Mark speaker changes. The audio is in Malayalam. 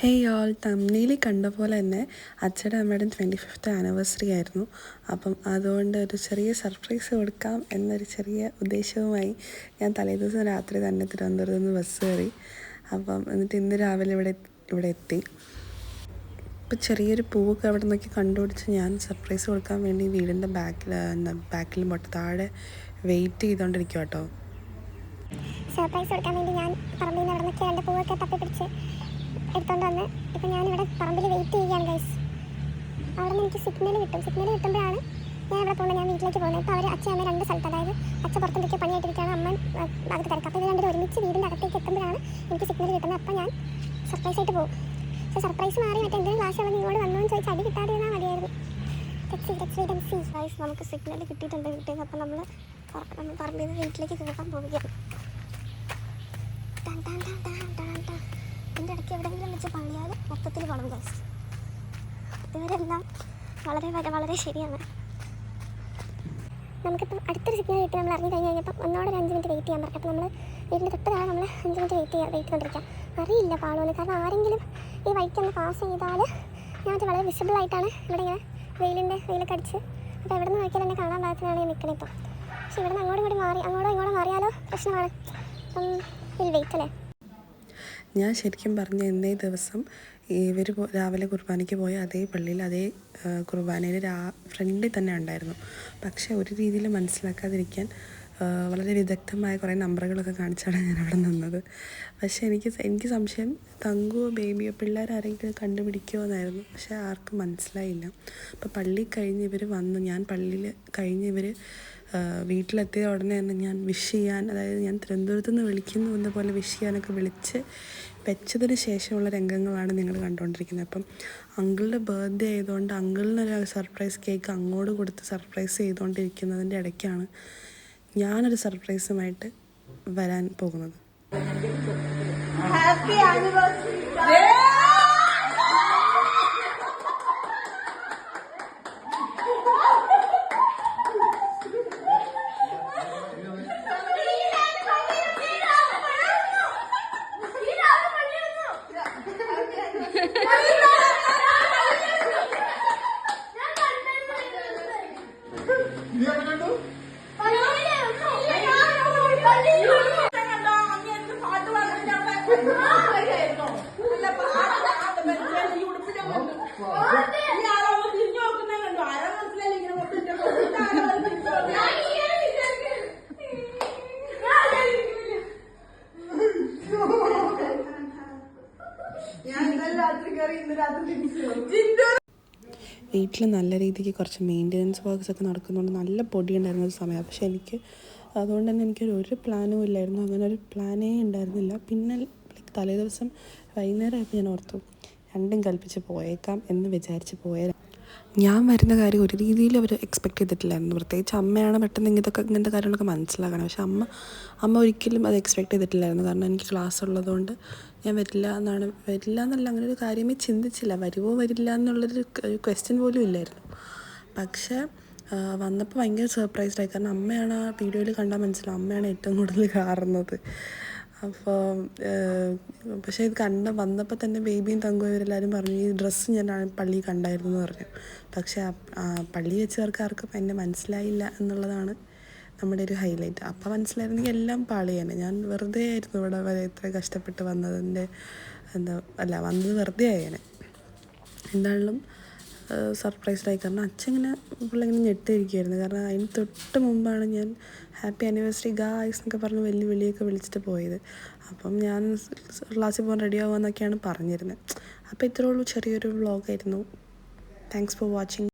Speaker 1: ഹേയ് ഓൾ, തമ്മിൽ കണ്ട പോലെ തന്നെ അച്ഛൻ്റെ അമ്മയുടെ 25th ആനിവേഴ്സറി ആയിരുന്നു. അപ്പം അതുകൊണ്ട് ഒരു ചെറിയ സർപ്രൈസ് കൊടുക്കാം എന്നൊരു ചെറിയ ഉദ്ദേശവുമായി ഞാൻ തലേദിവസം രാത്രി തന്നെ തിരുവനന്തപുരത്ത് നിന്ന് ബസ് കയറി. അപ്പം എന്നിട്ട് ഇന്ന് രാവിലെ ഇവിടെ എത്തി. ഇപ്പം ചെറിയൊരു പൂവൊക്കെ അവിടെ നോക്കി കണ്ടുപിടിച്ച് ഞാൻ സർപ്രൈസ് കൊടുക്കാൻ വേണ്ടി വീടിൻ്റെ ബാക്കിലും താഴെ വെയിറ്റ് ചെയ്തുകൊണ്ടിരിക്കുക കേട്ടോ.
Speaker 2: സർപ്രൈസ് കൊടുക്കാൻ വേണ്ടി ഞാൻ പറമ്പിൽ നിന്ന് അവിടെ നിന്നൊക്കെ രണ്ട് പൂവൊക്കെ തപ്പിപ്പിടിച്ച് എടുത്തോണ്ട് വന്ന് ഇപ്പം ഞാനിവിടെ പറമ്പിൽ വെയിറ്റ് ചെയ്യുകയാണ് ഗൈസ്. അവിടെ നിന്ന് എനിക്ക് സിഗ്നൽ കിട്ടുമ്പോഴാണ് ഞാൻ ഇവിടെ പോകുന്നത്. ഞാൻ വീട്ടിലേക്ക് പോകുന്നത്. ഇപ്പോൾ അവർ അച്ഛൻ അമ്മ രണ്ട് സ്ഥലത്ത്, അതായത് അച്ഛൻ പുറത്തെന്തൊക്കെ പണിയായിട്ടിരിക്കുകയാണ്, അമ്മ അകത്ത് തിരക്കാം. അപ്പോൾ ഇവർ രണ്ടും ഒരുമിച്ച് വീടിൻ്റെ അകത്തേക്ക് എത്തുമ്പോഴാണ് എനിക്ക് സിഗ്നൽ കിട്ടുന്നത്. അപ്പോൾ ഞാൻ സർപ്രൈസ് ആയിട്ട് പോകും. പക്ഷേ സർപ്രൈസ് മാറി എന്തെങ്കിലും ക്ലാസ്സുകൾ നിങ്ങളോട് വന്നു എന്ന് ചോദിച്ചാൽ അടി കിട്ടാതെ ഇരുന്നാൽ മതിയായിരുന്നു. ഗൈസ്, നമുക്ക് സിഗ്നൽ കിട്ടിയിട്ടുണ്ട് വീട്ടിൽ. അപ്പോൾ നമ്മൾ പറമ്പിൽ നിന്ന് വീട്ടിലേക്ക് പോകാൻ പോവുകയാണ്. എൻ്റെ ഇടയ്ക്ക് എവിടെയെങ്കിലും വെച്ച് പണിയാൽ മൊത്തത്തിൽ പോകണം ഗൈസ്. ഇവരെല്ലാം വളരെ ശരിയാണ്. നമുക്കിപ്പം അടുത്തൊരു സിഗ്നൽ കിട്ടി നമ്മൾ ഇറങ്ങി കഴിഞ്ഞപ്പം ഒന്നോടെ ഒരു 5 മിനിറ്റ് വെയിറ്റ് ചെയ്യാൻ പറഞ്ഞു. അപ്പോൾ നമ്മൾ വീടിൻ്റെ തൊട്ട് താഴെ നമ്മൾ 5 മിനിറ്റ് വെയിറ്റ് ചെയ്തുകൊണ്ടിരിക്കാം. അറിയില്ല പാളോന്ന്, കാരണം ആരെങ്കിലും ഈ വഴിക്കൊന്ന് പാസ് ചെയ്താൽ ഞാനത് വളരെ വിസിബിളായിട്ടാണ് ഇവിടെ ഇങ്ങനെ വെയിലൊക്കെ അടിച്ച്. അപ്പോൾ എവിടെ നിന്ന് നോക്കിയാൽ എന്നെ കാണാൻ പാകത്തിനാണ് ഞാൻ നിൽക്കുന്നത് ഇപ്പം. പക്ഷേ ഇവിടെ നിന്ന് അങ്ങോട്ടോ ഇങ്ങോട്ടോ മാറിയാലോ പ്രശ്നമാണ്. വെയിറ്റ് അല്ലേ.
Speaker 1: ഞാൻ ശരിക്കും പറഞ്ഞ ഇന്നേ ദിവസം ഇവർ രാവിലെ കുർബാനയ്ക്ക് പോയ അതേ പള്ളിയിൽ അതേ കുർബാനയിൽ ഫ്രണ്ടിൽ തന്നെ ഉണ്ടായിരുന്നു. പക്ഷേ ഒരു രീതിയിൽ മനസ്സിലാക്കാതിരിക്കാൻ വളരെ വിദഗ്ധമായ കുറേ നമ്പറുകളൊക്കെ കാണിച്ചാണ് ഞാൻ അവിടെ നിന്നത്. പക്ഷേ എനിക്ക് സംശയം തങ്കുവോ ബേബിയോ പിള്ളേരാരെങ്കിലും കണ്ടുപിടിക്കുമോ എന്നായിരുന്നു. പക്ഷേ ആർക്കും മനസ്സിലായില്ല. അപ്പോൾ പള്ളി കഴിഞ്ഞ് ഇവർ വന്നു. ഞാൻ പള്ളിയിൽ കഴിഞ്ഞ് ഇവർ വീട്ടിലെത്തിയ ഉടനെ തന്നെ ഞാൻ വിഷ് ചെയ്യാൻ, അതായത് ഞാൻ തിരുവനന്തപുരത്ത് നിന്ന് വിളിക്കുന്നു എന്ന പോലെ വിഷ് ചെയ്യാനൊക്കെ വിളിച്ച് വെച്ചതിന് ശേഷമുള്ള രംഗങ്ങളാണ് നിങ്ങൾ കണ്ടുകൊണ്ടിരിക്കുന്നത്. അപ്പം അങ്കിളുടെ ബർത്ത്ഡേ ആയതുകൊണ്ട് അങ്കിളിനൊരു സർപ്രൈസ് കേക്ക് അങ്ങോട്ട് കൊടുത്ത് സർപ്രൈസ് ചെയ്തുകൊണ്ടിരിക്കുന്നതിൻ്റെ ഇടയ്ക്കാണ് ഞാനൊരു സർപ്രൈസുമായിട്ട് വരാൻ പോകുന്നത്.
Speaker 3: Happy anniversary.
Speaker 1: വീട്ടിൽ നല്ല രീതിക്ക് കുറച്ച് മെയിൻ്റനൻസ് വർക്ക്സ് ഒക്കെ നടക്കുന്നുണ്ട്. നല്ല പൊടി ഉണ്ടായിരുന്ന ഒരു സമയമാണ്. പക്ഷേ അതുകൊണ്ട് തന്നെ എനിക്കൊരു പ്ലാനും ഇല്ലായിരുന്നു. അങ്ങനെ ഒരു പ്ലാനേ ഉണ്ടായിരുന്നില്ല. പിന്നെ തലേ ദിവസം വൈകുന്നേരം ആയപ്പോൾ ഞാൻ ഓർത്തു രണ്ടും കൽപ്പിച്ച് പോയേക്കാം എന്ന് വിചാരിച്ച് പോയത്. ഞാൻ വരുന്ന കാര്യം ഒരു രീതിയിൽ അവർ എക്സ്പെക്റ്റ് ചെയ്തിട്ടില്ലായിരുന്നു. പ്രത്യേകിച്ച് അമ്മയാണ് പെട്ടെന്ന് ഇങ്ങനത്തെ കാര്യങ്ങളൊക്കെ മനസ്സിലാക്കണം. പക്ഷെ അമ്മ ഒരിക്കലും അത് എക്സ്പെക്റ്റ് ചെയ്തിട്ടില്ലായിരുന്നു. കാരണം എനിക്ക് ക്ലാസ് ഉള്ളതുകൊണ്ട് ഞാൻ വരില്ല എന്നല്ല, അങ്ങനെ ഒരു കാര്യമേ ചിന്തിച്ചില്ല. വരുമോ വരില്ല എന്നുള്ളൊരു ക്വസ്റ്റ്യൻ പോലും ഇല്ലായിരുന്നു. പക്ഷേ വന്നപ്പോൾ ഭയങ്കര സർപ്രൈസ്ഡായി. കാരണം അമ്മയാണ് ആ വീഡിയോയിൽ കണ്ടാൽ മനസ്സിലാവും, അമ്മയാണ് ഏറ്റവും കൂടുതൽ കാറുന്നത്. അപ്പോൾ പക്ഷേ ഇത് വന്നപ്പോൾ തന്നെ ബേബിയും തങ്കുവും ഇവരെല്ലാവരും പറഞ്ഞു ഈ ഡ്രസ്സ് ഞാൻ പള്ളിയിൽ കണ്ടായിരുന്നു എന്ന് പറഞ്ഞു. പക്ഷേ പള്ളി വെച്ചവർക്ക് ആർക്കും എന്നെ മനസ്സിലായില്ല എന്നുള്ളതാണ് നമ്മുടെ ഒരു ഹൈലൈറ്റ്. അപ്പോൾ മനസ്സിലായിരുന്നെങ്കിൽ എല്ലാം പാളിയാണ്. ഞാൻ വെറുതെ ആയിരുന്നു ഇവിടെ വരെ ഇത്ര കഷ്ടപ്പെട്ട് വന്നത് വെറുതെ ആയേനെ. എന്തായാലും സർപ്രൈസ്ഡായി. കാരണം അച്ഛങ്ങനെ പിള്ളേങ്ങനെ ഞെട്ടിയിരിക്കുമായിരുന്നു. കാരണം അതിന് തൊട്ട് മുമ്പാണ് ഞാൻ ഹാപ്പി ആനിവേഴ്സറി ഗായ്സ് എന്നൊക്കെ പറഞ്ഞ് വെല്ലുവിളിയൊക്കെ വിളിച്ചിട്ട് പോയത്. അപ്പം ഞാൻ ക്ലാസ്സിൽ പോകാൻ റെഡി ആവുക എന്നൊക്കെയാണ് പറഞ്ഞിരുന്നത്. അപ്പോൾ ഇത്രേ ഉള്ളൂ, ചെറിയൊരു വ്ളോഗായിരുന്നു. Thanks for watching.